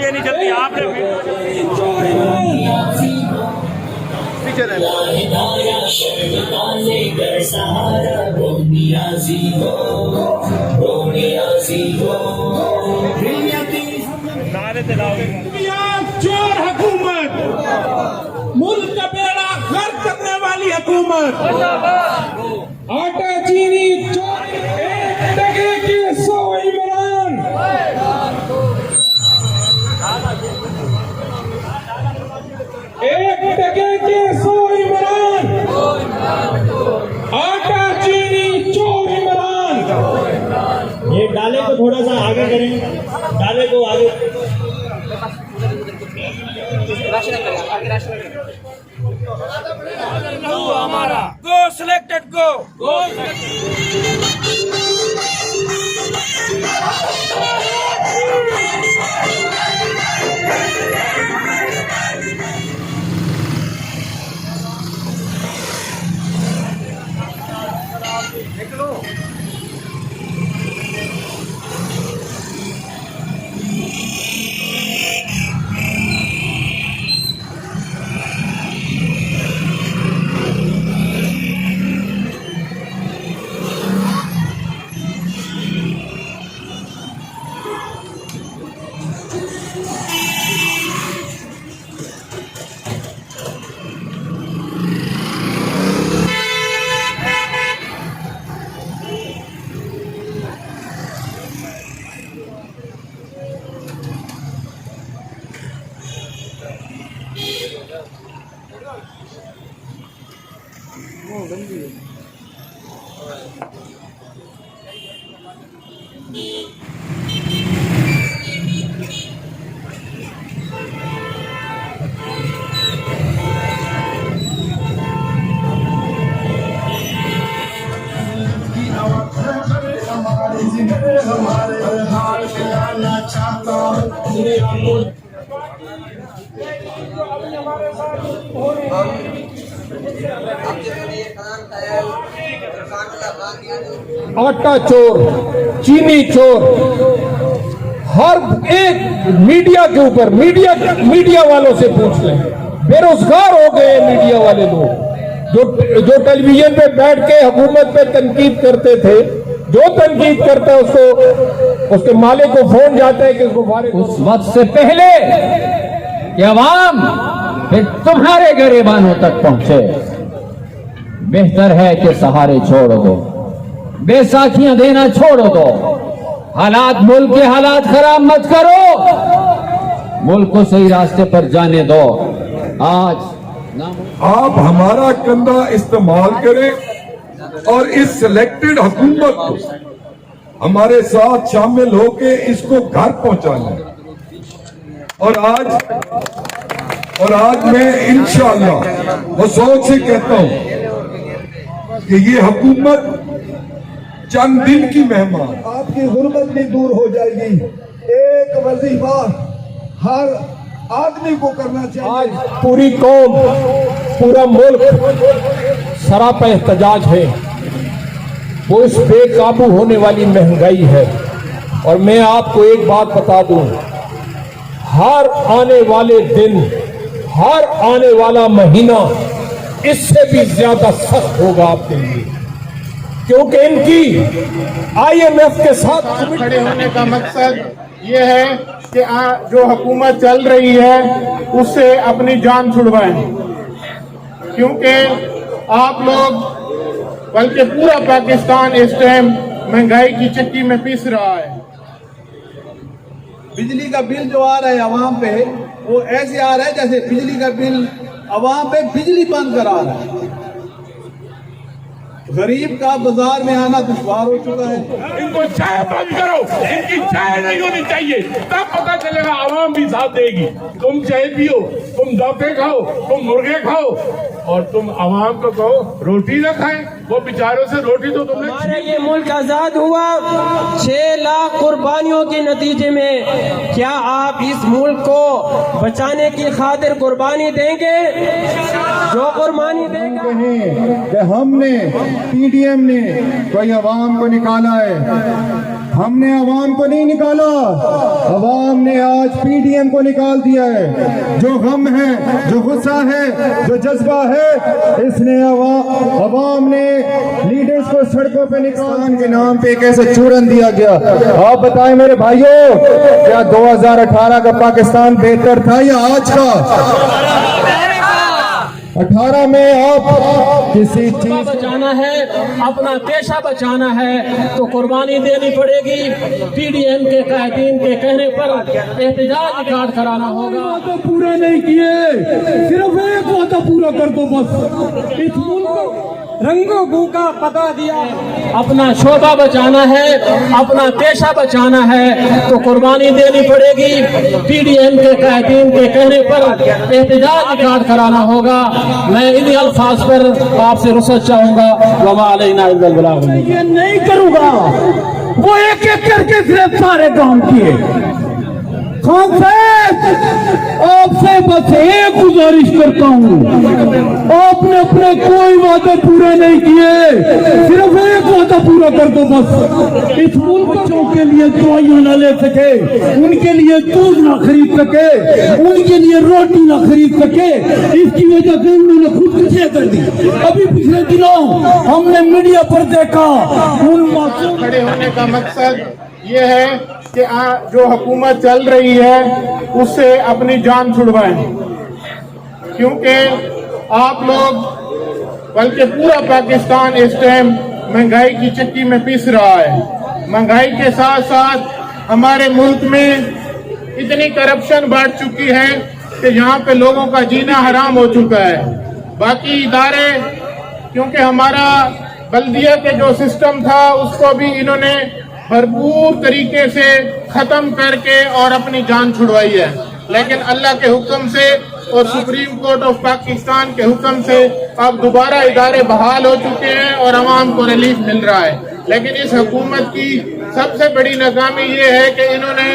नहीं चलती आपने चोर हुकूमत, मुल्क का बेड़ा गर्क करने वाली हुकूमत, आटा चीनी चोर, एक टके के 100 इमरान, एक टके के 100 इमरान, आटा चीनी चोर इमरान। ये डाले को थोड़ा सा आगे करें, डाले को आगे। Go selected, go. आटा चोर, चीनी चोर, हर एक मीडिया के ऊपर, मीडिया वालों से पूछ लें, बेरोजगार हो गए मीडिया वाले लोग जो टेलीविजन पे बैठ के हुकूमत पे तनकीद करते थे। जो तनकीद करता है उसके मालिक को फोन जाता है कि उसको फारिग। उस वक्त से पहले कि अवाम फिर तुम्हारे गरीबानों तक पहुंचे, बेहतर है कि सहारे छोड़ दो, बैसाखियां देना छोड़ दो, हालात मुल्क के हालात खराब मत करो, मुल्क को सही रास्ते पर जाने दो। आज आप हमारा कंधा इस्तेमाल करें और इस सिलेक्टेड हुकूमत को हमारे साथ शामिल होके इसको घर पहुंचाना। और आज मैं इंशाअल्लाह वो सोच से कहता हूं कि ये हुकूमत चंद दिन की मेहमान, आपकी गुर्बत भी दूर हो जाएगी। एक वजीफा हर आदमी को करना चाहिए। आज पूरी कौम, पूरा मुल्क सरापा एहतजाज है। वो इस बेकाबू होने वाली महंगाई है। और मैं आपको एक बात बता दूं, हर आने वाले दिन, हर आने वाला महीना इससे भी ज्यादा सख्त होगा आपके लिए, क्योंकि इनकी IMF के साथ खड़े होने का मकसद ये है कि जो हुकूमत चल रही है उससे अपनी जान छुड़वाएं, क्योंकि आप लोग बल्कि पूरा पाकिस्तान इस टाइम महंगाई की चक्की में पिस रहा है। बिजली का बिल जो आ रहा है अवाम पे, वो ऐसे आ रहा है जैसे बिजली का बिल अवाम पे बिजली बंद करा रहा है। गरीब का बाजार में आना दुश्वार हो चुका है। इनको चाय बंद करो, इनकी चाय नहीं होनी चाहिए, तब पता चलेगा आवाम भी साथ देगी। तुम चाय पियो, तुम दफे खाओ, तुम मुर्गे खाओ, और तुम आवाम को कहो रोटी ना खाएं। वो बेचारों से रोटी तो तुमने। हमारा ये मुल्क आजाद हुआ 6 लाख कुर्बानियों के नतीजे में। क्या आप इस मुल्क को बचाने की खातिर कुर्बानी देंगे? जो कुर्बानी देंगे कि हमने PDM ने कोई अवाम को निकाला है, ہم نے عوام کو نہیں نکالا، عوام نے آج پی ڈی ایم کو نکال دیا ہے۔ جو غم ہے، جو غصہ ہے، جو جذبہ ہے، اس نے عوام نے لیڈرز کو سڑکوں پہ نکال کے نام پہ کیسے چورن دیا گیا۔ آپ بتائیں میرے بھائیوں، کیا 2018 کا پاکستان بہتر تھا یا آج کا؟ 18 میں آپ کسی چیز بچانا ہے، اپنا پیشہ بچانا ہے تو قربانی دینی پڑے گی۔ پی ڈی ایم کے قائدین کے کہنے پر احتجاج ریکارڈ کرانا ہوگا۔ تو پورا نہیں کیے، صرف ایک وعدہ پورا کر دو بس۔ اس ملک کو رنگوں بو کا پتا دیا، اپنا شعبہ بچانا ہے، اپنا پیشہ بچانا ہے تو قربانی دینی پڑے گی۔ پی ڈی ایم کے قائدین کے کہنے پر احتجاج ریکارڈ کرانا ہوگا۔ میں انہی الفاظ پر آپ سے رخصت چاہوں گا۔ وما علینا الا البلاغ۔ یہ نہیں کروں گا، وہ ایک ایک کر کے صرف سارے کام کیے۔ خان صاحب، آپ سے بس ایک گزارش کرتا ہوں، آپ نے اپنے کوئی وعدے پورے نہیں کیے، صرف ایک وعدہ پورا کر دو بس۔ اس ملک بچوں کے لیے دوائیاں نہ لے سکے، ان کے لیے دودھ نہ خرید سکے، ان کے لیے روٹی نہ خرید سکے، اس کی وجہ سے انہوں نے خودکشی کر دی۔ ابھی پچھلے دنوں ہم نے میڈیا پر دیکھا ان معصوم کھڑے ہونے کا مقصد یہ ہے کہ جو حکومت چل رہی ہے اس سے اپنی جان چھڑوائیں، کیونکہ آپ لوگ بلکہ پورا پاکستان اس ٹائم مہنگائی کی چکی میں پیس رہا ہے۔ مہنگائی کے ساتھ ساتھ ہمارے ملک میں اتنی کرپشن بڑھ چکی ہے کہ یہاں پہ لوگوں کا جینا حرام ہو چکا ہے۔ باقی ادارے، کیونکہ ہمارا بلدیہ کے جو سسٹم تھا اس کو بھی انہوں نے بھرپور طریقے سے ختم کر کے اور اپنی جان چھڑوائی ہے، لیکن اللہ کے حکم سے اور سپریم کورٹ آف پاکستان کے حکم سے اب دوبارہ ادارے بحال ہو چکے ہیں اور عوام کو ریلیف مل رہا ہے۔ لیکن اس حکومت کی سب سے بڑی ناکامی یہ ہے کہ انہوں نے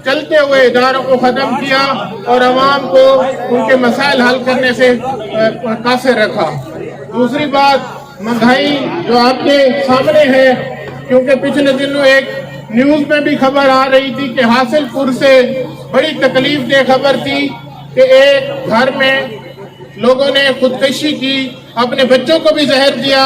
چلتے ہوئے اداروں کو ختم کیا اور عوام کو ان کے مسائل حل کرنے سے قاصر رکھا۔ دوسری بات، مہنگائی جو آپ کے سامنے ہے، کیونکہ پچھلے دنوں ایک نیوز میں بھی خبر آ رہی تھی کہ حاصل پور سے بڑی تکلیف دہ خبر تھی کہ ایک گھر میں لوگوں نے خودکشی کی، اپنے بچوں کو بھی زہر دیا،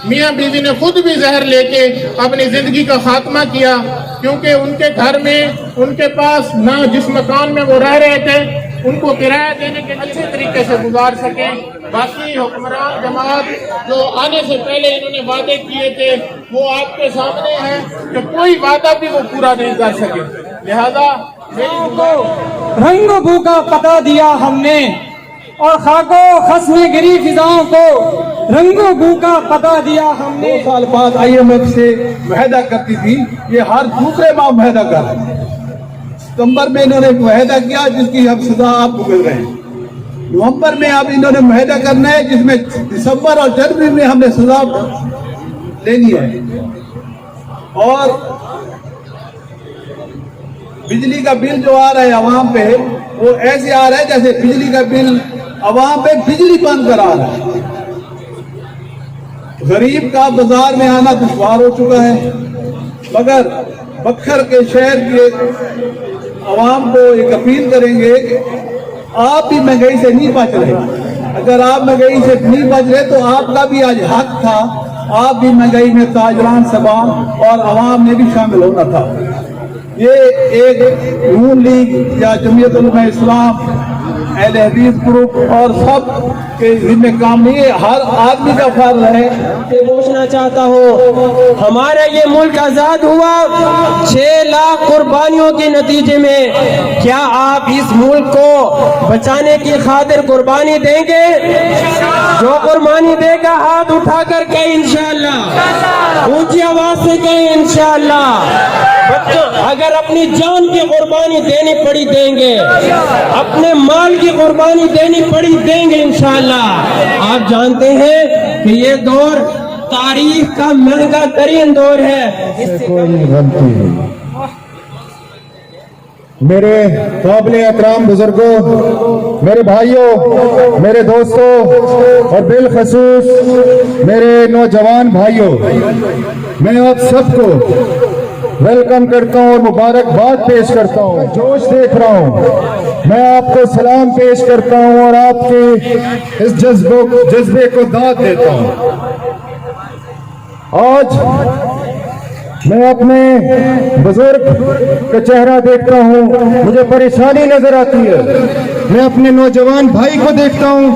میاں بیوی نے خود بھی زہر لے کے اپنی زندگی کا خاتمہ کیا، کیونکہ ان کے گھر میں ان کے پاس نہ جس مکان میں وہ رہ رہے تھے ان کو کرایہ دینے کے اچھے طریقے سے گزار سکیں۔ باقی حکمران جماعت جو آنے سے پہلے انہوں نے وعدے کیے تھے وہ آپ کے سامنے ہیں کہ کوئی وعدہ بھی وہ پورا نہیں کر سکے۔ لہذا رنگ بو کا پتا دیا ہم نے اور خاکو خسمے گری فضاؤں کو رنگ بو کا پتا دیا ہم نے۔ 2 سال بعد آئی ایم ایف سے معاہدہ کرتی تھی، یہ ہر دوسرے ماہ معاہدہ کر رہے ہیں۔ ستمبر میں انہوں نے معاہدہ کیا جس کی اب سزا آپ بھگت رہے ہیں۔ نومبر میں اب انہوں نے معاہدہ کرنا ہے جس میں دسمبر اور جنوری میں ہم نے سزا لینی ہے۔ اور بجلی کا بل جو آ رہا ہے عوام پہ وہ ایسے آ رہا ہے جیسے بجلی کا بل عوام پہ بجلی بند کرا رہا ہے۔ غریب کا بازار میں آنا دشوار ہو چکا ہے، مگر بکھر کے شہر کے عوام کو ایک اپیل کریں گے کہ آپ بھی مہنگائی سے نہیں بچ رہے۔ اگر آپ مہنگائی سے نہیں بچ رہے تو آپ کا بھی آج حق تھا، آپ بھی مہنگائی میں تاجران سبان اور عوام نے بھی شامل ہونا تھا۔ یہ ایک نون لیگ یا جمعیت علماء اسلام، اہل حدیث گروپ اور سب کے ذمہ کام نہیں ہے، ہر آدمی کا فرض ہے۔ پوچھنا چاہتا ہوں، ہمارا یہ ملک آزاد ہوا 6 لاکھ قربانیوں کے نتیجے میں، کیا آپ اس ملک کو بچانے کی خاطر قربانی دیں گے؟ جو قربانی دے گا ہاتھ اٹھا کر کہیں انشاءاللہ، اونچی آواز سے کہیں انشاءاللہ۔ بچوں اگر اپنی جان کی قربانی دینی پڑی دیں گے، اپنے مال کی قربانی دینی پڑی دیں گے انشاءاللہ۔ آپ جانتے ہیں کہ یہ دور تاریخ کا مہنگا ترین دور ہے۔ اس سے کوئی غلطی نہیں۔ میرے قابل احترام بزرگوں، میرے بھائیوں، میرے دوستوں اور بالخصوص میرے نوجوان بھائیوں، میں آپ سب کو वेलकम करता हूं और मुबारकबाद पेश करता हूं। जोश देख रहा हूं, मैं आपको सलाम पेश करता हूं और आपके इस जज्बे को दाद देता हूं। आज मैं अपने बुजुर्ग का चेहरा देखता हूं, मुझे परेशानी नजर आती है। मैं अपने नौजवान भाई को देखता हूं,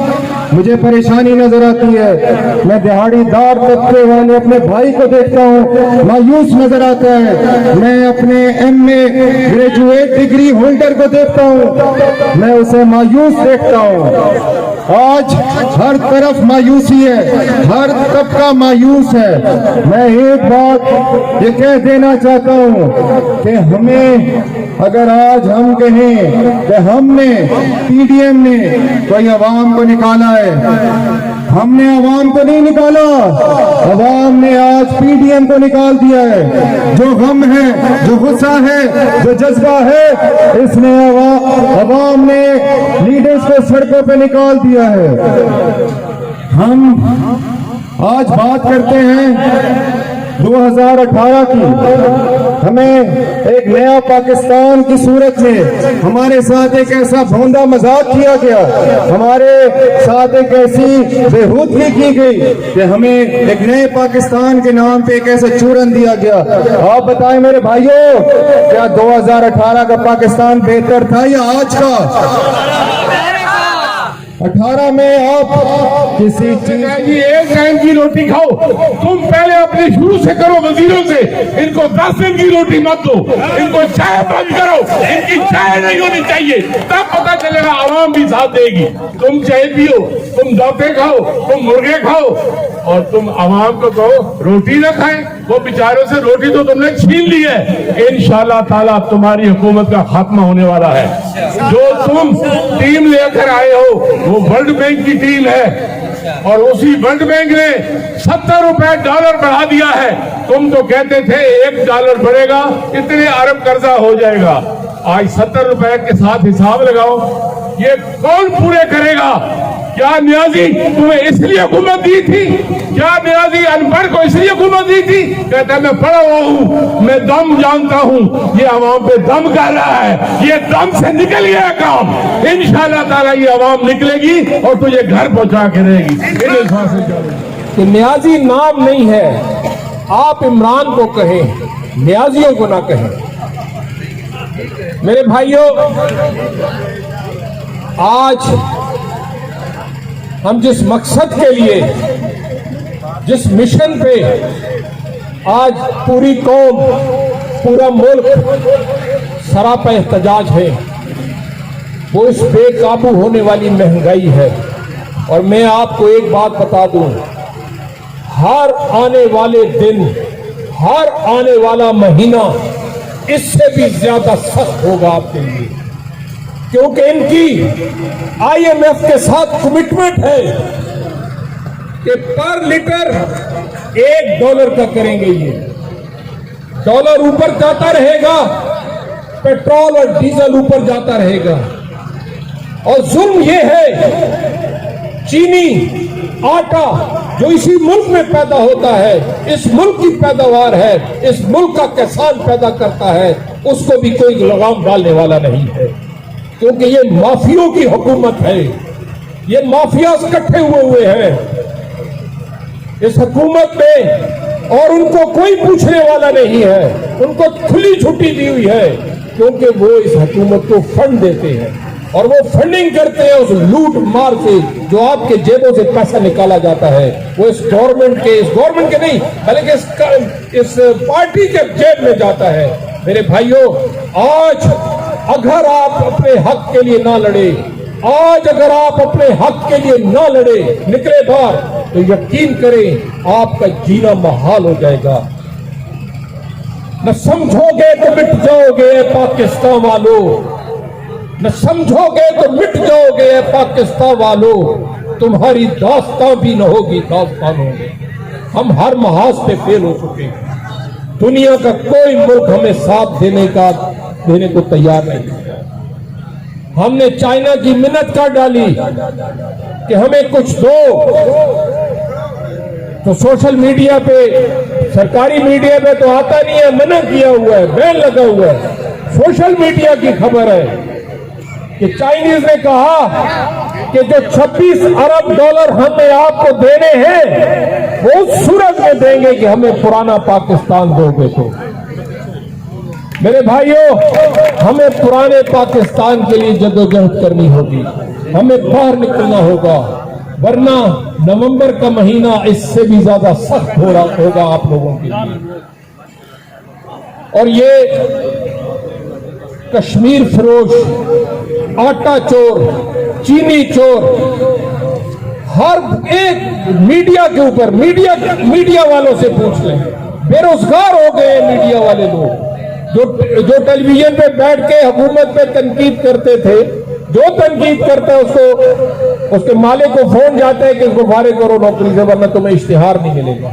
मुझे परेशानी नजर आती है। मैं दिहाड़ीदार तबके वाले अपने भाई को देखता हूं, मायूस नजर आता है। मैं अपने MA ग्रेजुएट डिग्री होल्डर को देखता हूं, मैं उसे मायूस देखता हूं। आज हर तरफ मायूसी है, हर तबका मायूस है। मैं एक बात ये कह देना चाहता हूं कि हमें, अगर आज हम कहें कि हमने PDM ने कोई अवाम को निकाला है, हमने अवाम को नहीं निकाला, अवाम ने आज PDM को निकाल दिया है। जो गम है, जो गुस्सा है, जो जज्बा है, इसने अवाम ने लीडर्स को सड़कों पे निकाल दिया है। हम आज बात करते हैं 2018 की। हमें एक नया पाकिस्तान की सूरत में हमारे साथ एक ऐसा भोंदा मजाक किया गया, हमारे साथ एक ऐसी बेहूदगी की गई कि हमें एक नए पाकिस्तान के नाम पे एक ऐसा चूरन दिया गया। आप बताएं मेरे भाइयों, क्या 2018 का पाकिस्तान बेहतर था या आज का? 18 में आप किसी चीज जी एक टाइम की रोटी खाओ, तुम पहले अपने शुरू से करो वजीरों से, इनको 10 दिन की रोटी मत दो, इनको चाय बंद करो, इनकी चाय नहीं होनी चाहिए, तब पता चलेगा आवाम भी साथ देगी। तुम चाय पियो, तुम दाते खाओ, तुम मुर्गे खाओ, और तुम आवाम को कहो रोटी ना खाएं। वो बेचारों से रोटी तो तुमने छीन ली है। इंशाअल्लाह ताला तुम्हारी हुकूमत का खात्मा होने वाला है। जो तुम टीम लेकर आए हो वो वर्ल्ड बैंक की टीम है, और उसी वर्ल्ड बैंक ने 70 रुपए डॉलर बढ़ा दिया है। तुम तो कहते थे $1 बढ़ेगा इतने अरब कर्जा हो जाएगा। आज 70 रुपए के साथ हिसाब लगाओ, ये कौन पूरे करेगा? क्या न्याजी तुम्हें इसलिए हुकूमत दी थी? क्या न्याजी अनपढ़ को इसलिए हुकूमत दी थी? कहता है मैं पढ़ा हुआ हूँ, मैं दम जानता हूँ। ये आवाम पे दम कर रहा है, ये दम से निकल गया काम। इंशाअल्लाह ताला ये आवाम निकलेगी और तुझे घर पहुंचा के रहेगी। कि न्याजी नाम नहीं है, आप इमरान को कहें, न्याजियों को ना कहें। मेरे भाइयों, आज हम जिस मकसद के लिए, जिस मिशन पे आज पूरी कौम, पूरा मुल्क सरापा एहतजाज है, वो इस बेकाबू होने वाली महंगाई है। और मैं आपको एक बात बता दूं, हर आने वाले दिन, हर आने वाला महीना इससे भी ज्यादा सख्त होगा आपके लिए, क्योंकि इनकी IMF के साथ कमिटमेंट है कि पर लीटर $1 का करेंगे। ये डॉलर ऊपर जाता रहेगा, पेट्रोल और डीजल ऊपर जाता रहेगा। और जुल्म ये है, चीनी, आटा जो इसी मुल्क में पैदा होता है, इस मुल्क की पैदावार है, इस मुल्क का किसान पैदा करता है, उसको भी कोई लगाम डालने वाला नहीं है, क्योंकि ये माफियों की हुकूमत है। ये माफिया इकट्ठे हुए हैं इस हुकूमत में, और उनको कोई पूछने वाला नहीं है। उनको खुली छुट्टी दी हुई है, क्योंकि वो इस हुकूमत को फंड देते हैं और वो फंडिंग करते हैं उस लूट मार से जो आपके जेबों से पैसा निकाला जाता है। वो इस गवर्नमेंट के नहीं बल्कि इस पार्टी के जेब में जाता है। मेरे भाइयों, आज अगर आप अपने हक के लिए ना लड़े, आज अगर आप अपने हक के लिए ना लड़े, निकले बाहर, तो यकीन करें आपका जीना महाल हो जाएगा। न समझोगे तो मिट जाओगे पाकिस्तान वालों, न समझोगे तो मिट जाओगे पाकिस्तान वालों। तुम्हारी दास्तां भी न होगी, दास्तान होगी। हम हर महाज पे फेल हो चुके हैं। दुनिया का कोई मुल्क हमें साथ देने को तैयार नहीं। हमने चाइना की मिन्नत कर डाली कि हमें कुछ दो, तो सोशल मीडिया पे, सरकारी मीडिया पे तो आता नहीं है, मना किया हुआ है, बैन लगा हुआ है। सोशल मीडिया की खबर है कि चाइनीज ने कहा कि जो 26 अरब डॉलर हमें आपको देने हैं वो उस सूरत में देंगे कि हमें पुराना पाकिस्तान दोगे। तो मेरे भाइयों, हमें पुराने पाकिस्तान के लिए जद्दोजहद करनी होगी, हमें बाहर निकलना होगा, वरना नवंबर का महीना इससे भी ज्यादा सख्त हो रहा होगा आप लोगों के लिए। और ये कश्मीर फरोश, आटा चोर, चीनी चोर, हर एक मीडिया के ऊपर, मीडिया वालों से पूछ लें, बेरोजगार हो गए मीडिया वाले लोग जो टेलीविजन पे बैठ के हुकूमत पे तनकीद करते थे। जो तनकीद करता है उसके मालिक को फोन जाता है कि इसको फारिग करो नौकरी से, वरना तुम्हें इश्तिहार नहीं मिलेगा।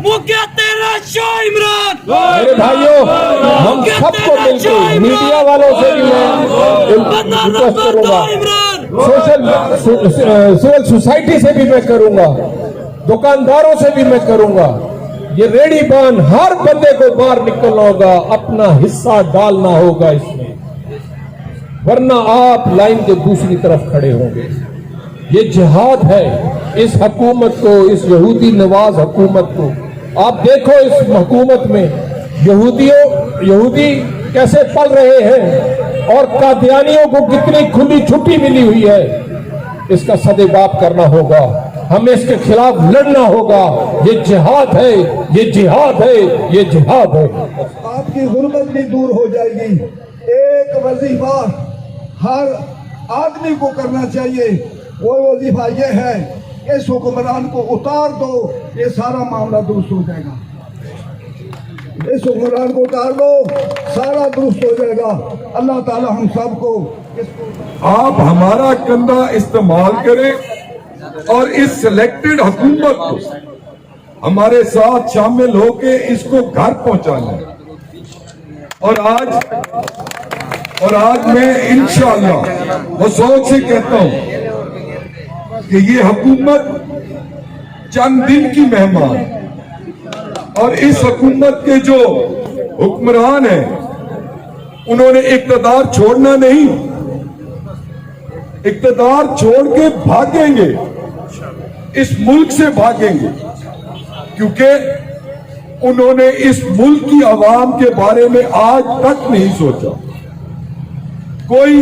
मेरे भाइयों, हम सबको मिलकर, मीडिया वालों से भी मैं रिक्वेस्ट करूंगा, सिविल सोसाइटी से भी मैं करूंगा, दुकानदारों से भी मैं करूंगा, ये रेडी बान हर बंदे को बाहर निकलना होगा, अपना हिस्सा डालना होगा इसमें, वरना आप लाइन के दूसरी तरफ खड़े होंगे। ये जिहाद है इस हुकूमत को, इस यहूदी नवाज हुकूमत को। आप देखो इस हुकूमत में यहूदी कैसे पल रहे हैं और कादियानियों को कितनी खुली छुट्टी मिली हुई है। इसका सदेबाप करना होगा, हमें इसके खिलाफ लड़ना होगा। ये जिहाद है, ये जिहाद है, ये जिहाद है। आपकी गुर्बत भी दूर हो जाएगी। एक वजीफा हर आदमी को करना चाहिए, वो वजीफा ये है, इस हुक्मरान को उतार दो, ये सारा मामला दुरुस्त हो जाएगा। इस हुक्मरान को उतार दो, सारा दुरुस्त हो जाएगा। अल्लाह ताला हम सबको आप हमारा कंधा इस्तेमाल करें और इस सिलेक्टेड हुकूमत को हमारे साथ शामिल होके इसको घर पहुंचाना। और आज मैं इंशाअल्लाह वो सोच से कहता हूं कि ये हुकूमत चंद दिन की मेहमान, और इस हुकूमत के जो हुक्मरान हैं उन्होंने इक़्तिदार छोड़ना नहीं, इक़्तिदार छोड़ के भागेंगे, इस मुल्क से भागेंगे, क्योंकि उन्होंने इस मुल्क की आवाम के बारे में आज तक नहीं सोचा। कोई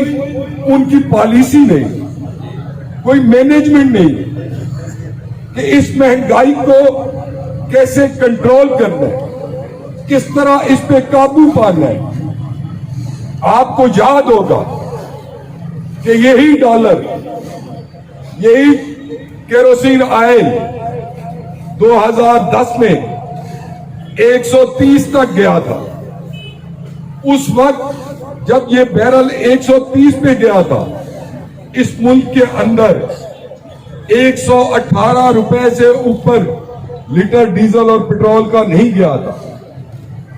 उनकी पॉलिसी नहीं, कोई मैनेजमेंट नहीं कि इस महंगाई को कैसे कंट्रोल करना है, किस तरह इस पे काबू पाना है। आपको याद होगा कि यही डॉलर, यही केरोसिन ऑयल 2010 में 130 तक गया था। उस वक्त जब ये बैरल 130 पे गया था, इस मुल्क के अंदर 118 रुपए से ऊपर लीटर डीजल और पेट्रोल का नहीं गया था।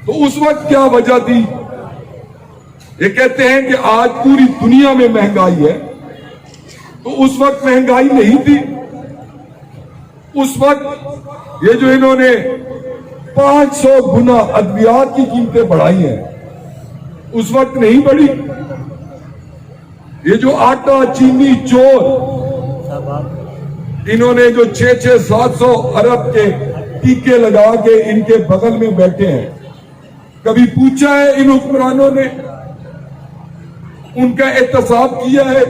तो उस वक्त क्या वजह थी? ये कहते हैं कि आज पूरी दुनिया में महंगाई है, तो उस वक्त महंगाई नहीं थी। उस वक्त ये जो इन्होंने 500 गुना अद्वियात की कीमतें बढ़ाई हैं, उस वक्त नहीं बढ़ी। ये जो आटा चीनी चोर, इन्होंने जो 600-700 अरब के टीके लगा के इनके बगल में बैठे हैं, कभी पूछा है इन हुक्मरानों ने? उनका एहतसाब किया है?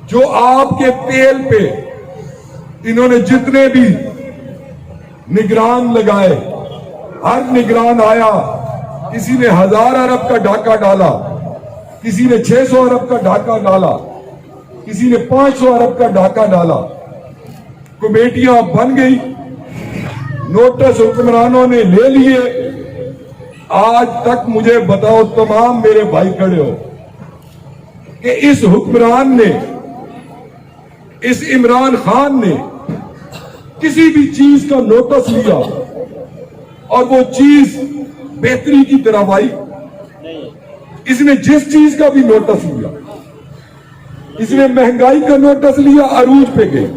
जो आपके तेल पे इन्होंने जितने भी निगरान लगाए, हर निगरान आया, किसी ने 1000 अरब का डाका डाला, किसी ने 600 अरब का डाका डाला, किसी ने 500 अरब का डाका डाला। कमेटियां बन गई, नोटिस हुक्मरानों ने ले लिए। आज तक मुझे बताओ तमाम मेरे भाई खड़े हो कि इस हुक्मरान ने, इस इमरान खान ने किसी भी चीज का नोटिस लिया और वो चीज बेहतरी की तरफ आई? इसने जिस चीज का भी नोटिस लिया, इसने महंगाई का नोटिस लिया, अरूज पे गए।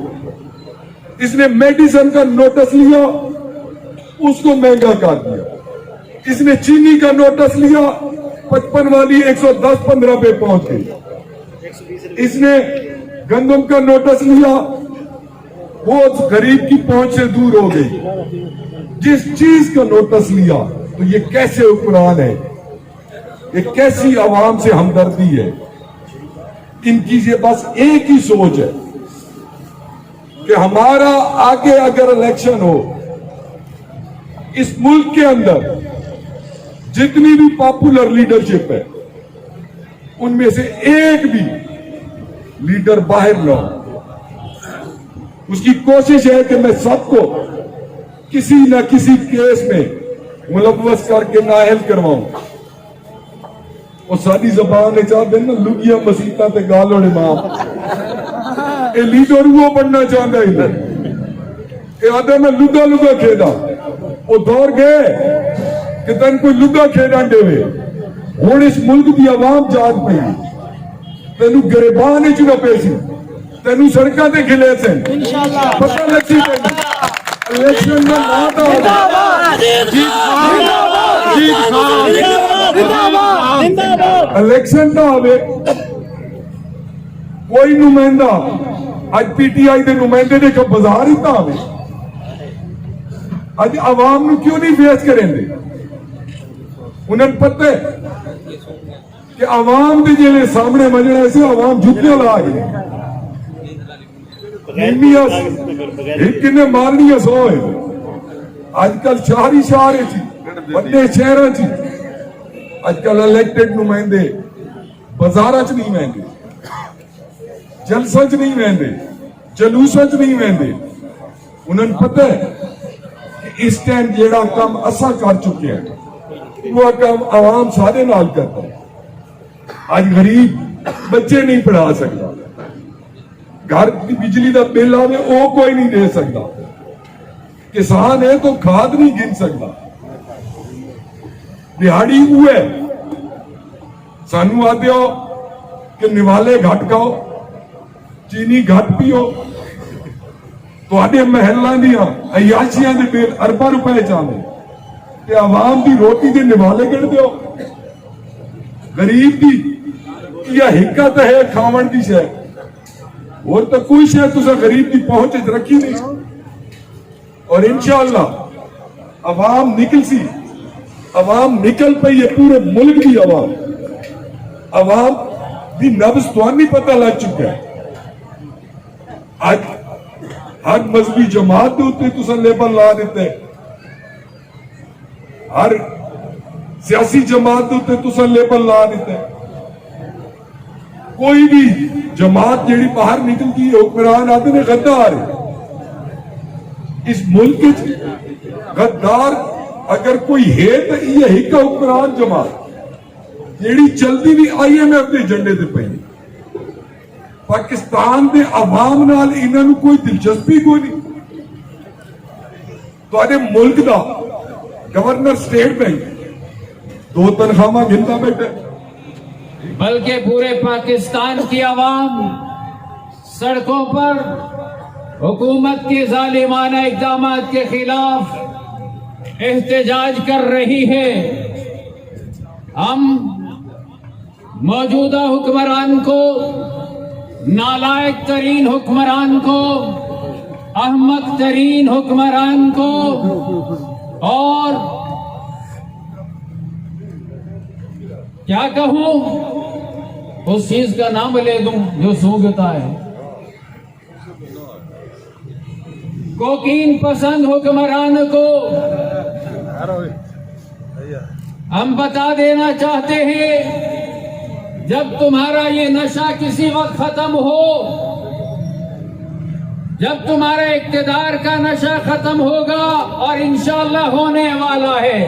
اس نے میڈیسن کا نوٹس لیا, اس کو مہنگا کر دیا. اس نے چینی کا نوٹس لیا, 55 والی 110-15 پہ پہنچ گئی. اس نے گندم کا نوٹس لیا, وہ غریب کی پہنچ سے دور ہو گئی. جس چیز کا نوٹس لیا, تو یہ کیسے حکمران ہے, یہ کیسی عوام سے ہمدردی ہے. ان کی یہ بس ایک ہی سوچ ہے کہ ہمارا آگے اگر الیکشن ہو, اس ملک کے اندر جتنی بھی پاپولر لیڈرشپ ہے, ان میں سے ایک بھی لیڈر باہر نہ ہو. اس کی کوشش ہے کہ میں سب کو کسی نہ کسی کیس میں ملوث کر کے نااہل کرواؤں. اور ساری زبان چاہتے ہیں نا لگیا مسیطا تے گال اور امام, یہ لیڈر وہ بننا چاہتا ہے ادھر. یہ آدھا میں لگا لگا کھیدا, وہ دور گئے کہ تین کوئی لگا کھیڈان دے وے. ہوں اس ملک دی عوام جاگ پئی, تینو گریبان چ نہ پیسی, تینو سڑکاں تے کھلے سن, پتہ لگی تینو الیکشن دا الیکشن دا آوے. کوئی نمائندہ اج پی ٹی آئی دے نمائندے دے کو بازار ہی تا آوے, اج عوام نو کیوں نہیں فیس کریں دے؟ انہیں پتہ ہے کہ عوام دے جیلے سامنے مجھے ایسے عوام جھٹنے لا گئے. مارنی سو ہے آج کل شہری شہر بڑے شہر آج کل الیکٹڈ نمائندے بازار چ نہیں وہدے, جلسہ چ نہیں وہدے, جلوسہ چ نہیں وہدے. انہیں پتہ ہے کہ اس ٹائم جیڑا کام اسا کر چکے ہیں وہ کام عوام سارے نال کرتا ہے. آج غریب بچے نہیں پڑھا سکتا, گھر کی بجلی دا بل آوے وہ کوئی نہیں دے سکتا, کسان ہے تو کھاد نہیں گن سکتا, دہاڑی ہوئے سانو آتے ہو کہ نوالے گھٹ کھاؤ, چینی گھٹ پیو, تو آدھے محلہ دیا عیاشیاں دے بل ارباں روپے چاہتے کہ عوام دی روٹی دے نوالے گڑ دیو. غریب دی یا حکت ہے کھاون دی شے, اور تو کوئی شے تسا غریب دی پہنچ رکھی نہیں. اور انشاءاللہ عوام نکل سی, عوام نکل پئی ہے, پورے ملک دی عوام دی نبض تو نہیں پتہ لگ چکا ہے. آج ہر مذہبی جماعت دے اوتے تسا لیبل لا دیتے, ہر سیاسی جماعت دے اوتے تسا لیبل لا دیتے. کوئی بھی جماعت جیڑی باہر نکلتی ہے حکمران آتے ہیں غدار. اس ملک غدار اگر کوئی ہے تو یہ ایک حکمران جماعت جیڑی چلتی بھی آئی ایم ایف دے جھنڈے تے پئی. پاکستان دے عوام نال انہاں نوں کوئی دلچسپی کوئی نہیں. تواڈے ملک دا گورنر سٹیٹ بینک 2 تنخواہ گنتا بیٹھے, بلکہ پورے پاکستان کی عوام سڑکوں پر حکومت کے ظالمانہ اقدامات کے خلاف احتجاج کر رہی ہے. ہم موجودہ حکمران کو, نالائق ترین حکمران کو, احمق ترین حکمران کو اور کیا کہوں اس چیز کا نام لے دوں جو سونگتا ہے, کوکین پسند حکمران کو ہم بتا دینا چاہتے ہیں جب تمہارا یہ نشہ کسی وقت ختم ہو, جب تمہارا اقتدار کا نشہ ختم ہوگا اور انشاءاللہ ہونے والا ہے.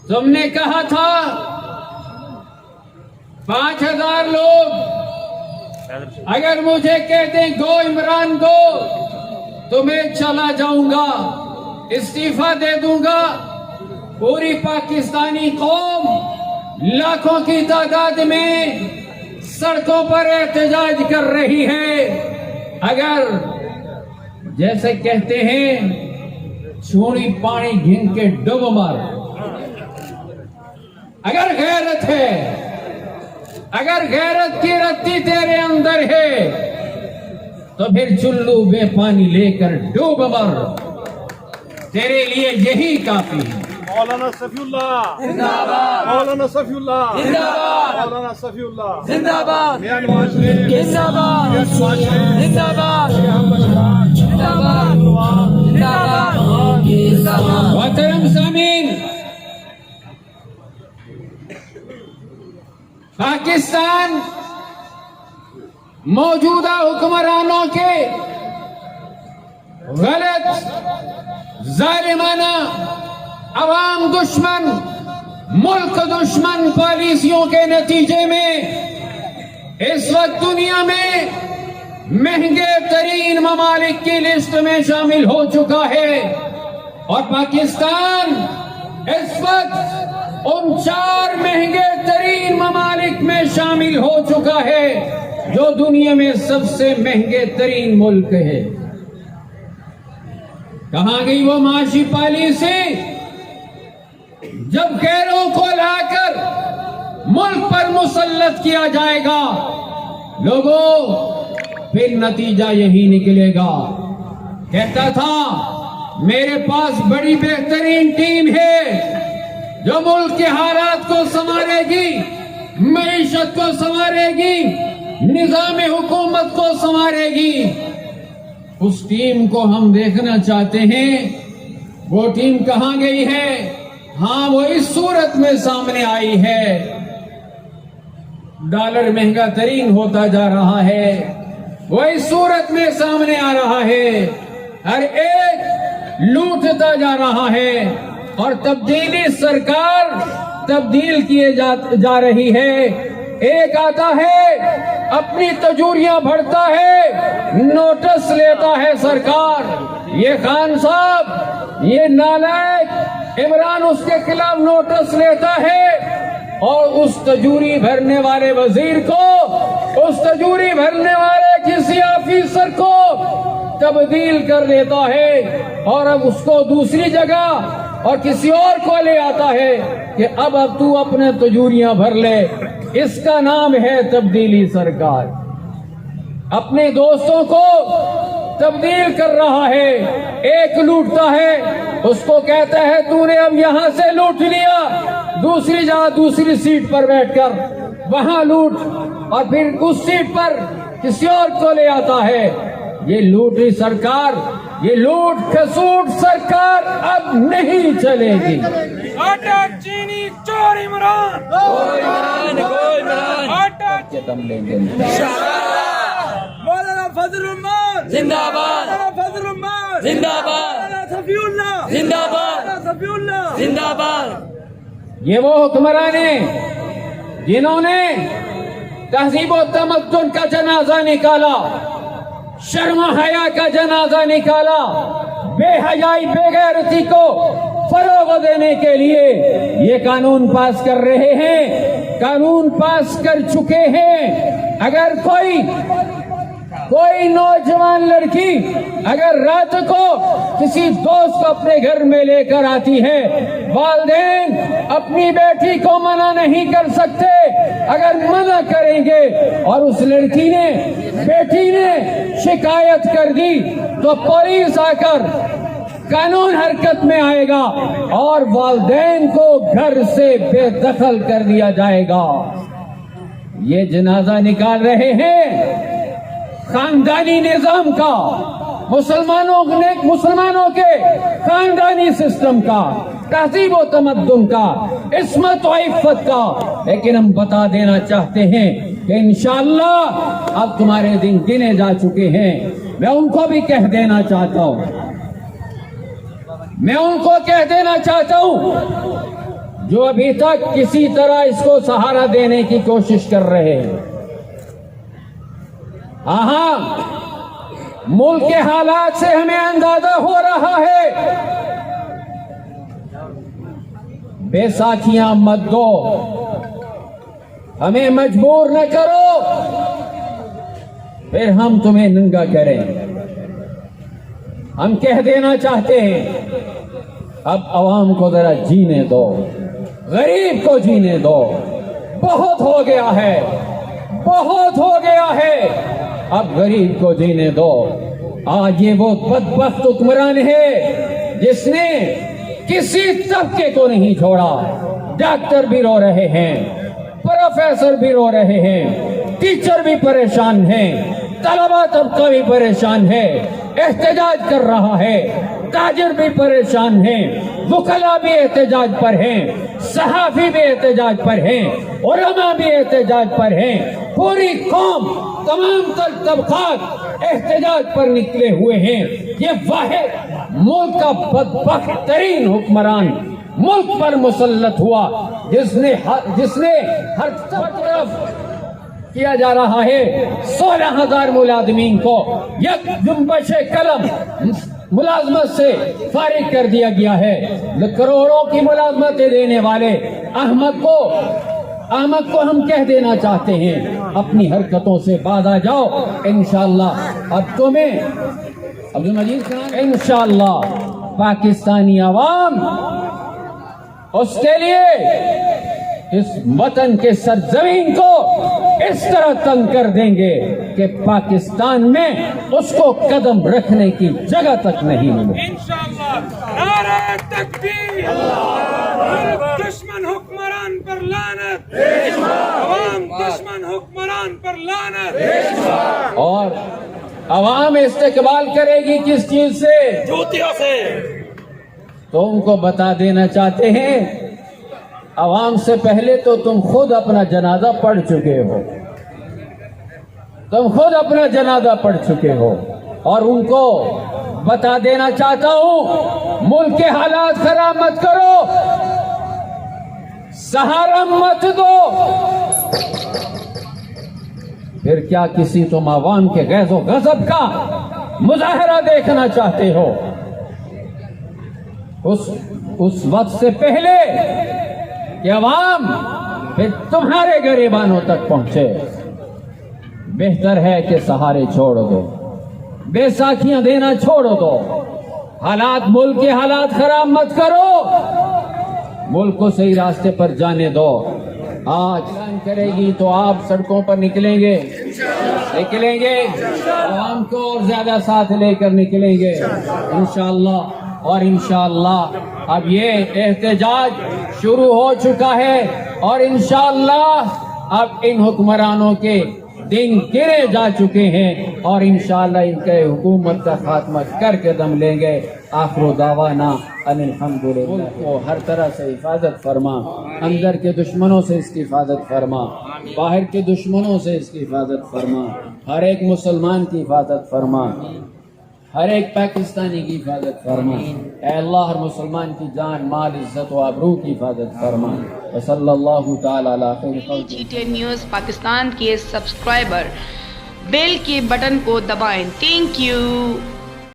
تم نے کہا تھا 5000 لوگ اگر مجھے کہتے گو عمران گو تو میں چلا جاؤں گا, استعفیٰ دے دوں گا. پوری پاکستانی قوم لاکھوں کی تعداد میں سڑکوں پر احتجاج کر رہی ہے، اگر جیسے کہتے ہیں چھوڑی پانی گھن کے ڈوب مر، اگر غیرت ہے، اگر غیرت کی رتی تیرے اندر ہے تو پھر چلو بے پانی لے کر ڈوب مر، تیرے لیے یہی کافی ہے۔ مولانا صفی اللہ زندہ باد، مولانا صفی اللہ زندہ باد، مولانا صفی اللہ زندہ باد، میاں نواز شریف زندہ باد، زندہ باد، زندہ باد، زندہ باد۔ محترم سامعین، پاکستان موجودہ حکمرانوں کے غلط، ظالمانہ، عوام دشمن، ملک دشمن پالیسیوں کے نتیجے میں اس وقت دنیا میں مہنگے ترین ممالک کی لسٹ میں شامل ہو چکا ہے، اور پاکستان اس وقت ان 4 مہنگے ترین ممالک میں شامل ہو چکا ہے جو دنیا میں سب سے مہنگے ترین ملک ہے۔ کہاں گئی وہ معاشی پالیسی جب غیروں کو لا کر ملک پر مسلط کیا جائے گا؟ لوگوں، پھر نتیجہ یہی نکلے گا۔ کہتا تھا میرے پاس بڑی بہترین ٹیم ہے جو ملک کے حالات کو سنوارے گی، معیشت کو سنوارے گی، نظام حکومت کو سنوارے گی۔ اس ٹیم کو ہم دیکھنا چاہتے ہیں، وہ ٹیم کہاں گئی ہے؟ ہاں، وہ اس صورت میں سامنے آئی ہے، ڈالر مہنگا ترین ہوتا جا رہا ہے، وہ اس صورت میں سامنے آ رہا ہے، ہر ایک لوٹتا جا رہا ہے، اور تبدیلی سرکار تبدیل کیے جا رہی ہے۔ ایک آتا ہے، اپنی تجوریاں بھرتا ہے، نوٹس لیتا ہے سرکار، یہ خان صاحب، یہ نالائق عمران اس کے خلاف نوٹس لیتا ہے، اور اس تجوری بھرنے والے وزیر کو، اس تجوری بھرنے والے کسی آفیسر کو تبدیل کر دیتا ہے، اور اب اس کو دوسری جگہ اور کسی اور کو لے آتا ہے کہ اب تو اپنے تجوریاں بھر لے۔ اس کا نام ہے تبدیلی سرکار۔ اپنے دوستوں کو تبدیل کر رہا ہے، ایک لوٹتا ہے، اس کو کہتا ہے تو نے اب یہاں سے لوٹ لیا، دوسری جگہ دوسری سیٹ پر بیٹھ کر وہاں لوٹ، اور پھر اس سیٹ پر کسی اور کو لے آتا ہے۔ یہ لوٹی سرکار، یہ لوٹ کھسوٹ سرکار اب نہیں چلے گی۔ آٹا چینی چور عمران، آٹا دم لیں گے۔ مولانا فضل الرحمان زندہ باد، مولانا فضل الرحمان زندہ باد، مولانا صفی اللہ زندہ باد، مولانا صفی اللہ زندہ باد۔ یہ وہ حکمران ہیں جنہوں نے تہذیب و تمدن کا جنازہ نکالا، شرم و حیا کا جنازہ نکالا، بے حیائی، بے غیرتی کو فروغ دینے کے لیے یہ قانون پاس کر رہے ہیں، قانون پاس کر چکے ہیں۔ اگر کوئی نوجوان لڑکی اگر رات کو کسی دوست کو اپنے گھر میں لے کر آتی ہے، والدین اپنی بیٹی کو منع نہیں کر سکتے۔ اگر منع کریں گے اور اس لڑکی نے، بیٹی نے شکایت کر دی تو پولیس آ کر قانون حرکت میں آئے گا اور والدین کو گھر سے بے دخل کر دیا جائے گا۔ یہ جنازہ نکال رہے ہیں خاندانی نظام کا، مسلمانوں کے خاندانی سسٹم کا، تہذیب و تمدن کا، عصمت و عفت کا۔ لیکن ہم بتا دینا چاہتے ہیں کہ انشاءاللہ اب تمہارے دن گنے جا چکے ہیں۔ میں ان کو بھی کہہ دینا چاہتا ہوں، میں ان کو کہہ دینا چاہتا ہوں جو ابھی تک کسی طرح اس کو سہارا دینے کی کوشش کر رہے ہیں۔ ہاں، ملک کے حالات سے ہمیں اندازہ ہو رہا ہے، بیساکھیاں مت دو، हमें मजबूर न करो, फिर हम तुम्हें नंगा करें। हम कह देना चाहते हैं, अब आवाम को जरा जीने दो, गरीब को जीने दो। बहुत हो गया है, बहुत हो गया है, अब गरीब को जीने दो। आज ये वो बदबख्त हुक्मरान है जिसने किसी तबके को नहीं छोड़ा। डॉक्टर भी रो रहे हैं, प्रोफेसर भी रो रहे हैं, टीचर भी परेशान हैं, तलबा तबका भी परेशान है, एहतजाज कर रहा है, ताजिर भी परेशान हैं, वकला भी एहतजाज पर हैं, सहाफी भी एहतजाज पर हैं, उलमा भी एहतजाज पर हैं, पूरी कौम, तमाम तबकात एहतजाज पर निकले हुए हैं। ये वाहिद मुल्क का बदबख्त तरीन हुक्मरान मुल्क पर मुसल्लत हुआ, जिसने हर तरफ किया जा रहा है 16,000 मुलाजमीन को एक जुम्बश कलम मुलाजमत से फारिग कर दिया गया है। करोड़ों की मुलाजमतें देने वाले अहमद को हम कह देना चाहते हैं, अपनी हरकतों से बाज आ जाओ। इंशाअल्लाह अब तुम्हें अब्दुल मजीद इंशाअल्लाह पाकिस्तानी अवाम उसके लिए इस वतन के सरजमीन को इस तरह तंग कर देंगे कि पाकिस्तान में उसको कदम रखने की जगह तक नहीं मिलेगी। इंशाअल्लाह। नारे तकबीर, दुश्मन हुक्मरान पर लानत, अवाम दुश्मन हुक्मरान पर लानत। और अवाम इस्तेकबाल करेगी किस चीज से? जूतियों से। तो उनको बता देना चाहते हैं, अवाम से पहले तो तुम खुद अपना जनाजा पढ़ चुके हो, तुम खुद अपना जनाजा पढ़ चुके हो। और उनको बता देना चाहता हूं, मुल्क के हालात खराब मत करो, सहारा मत दो। फिर क्या किसी तुम अवाम के गैज़ो गज़ब का मुजाहरा देखना चाहते हो? उस वक्त से पहले कि अवाम फिर तुम्हारे गरीबानों तक पहुंचे, बेहतर है कि सहारे छोड़ दो, बैसाखियां देना छोड़ दो। हालात, मुल्क के हालात खराब मत करो, मुल्क को सही रास्ते पर जाने दो। आज ऐलान करेगी तो आप सड़कों पर निकलेंगे, आवाम को और ज्यादा साथ लेकर निकलेंगे इंशाअल्लाह। और इंशाअल्लाह अब ये एहतजाज शुरू हो चुका है, और इंशाअल्लाह अब इन हुक्मरानों के दिन गिरे जा चुके हैं, और इंशाअल्लाह इनके हुकूमत का खात्मा करके दम लेंगे। आखिर दावाना अल्हम्दुलिल्लाह। को हर तरह से हिफाजत फरमा, अंदर के दुश्मनों से इसकी हिफाजत फरमा, बाहर के दुश्मनों से इसकी हिफाजत फरमा, हर एक मुसलमान की हिफाजत फरमा, हर एक पाकिस्तानी की हिफाजत फरमा। ऐ अल्लाह हर मुसलमान की जान, माल, इज्जत व आबरू की हिफाजत फरमा। सल्लल्लाहु तआला अला खैर खल्क़ि। GTN न्यूज़ पाकिस्तान के सब्सक्राइबर बेल के बटन को दबाएं। Thank you.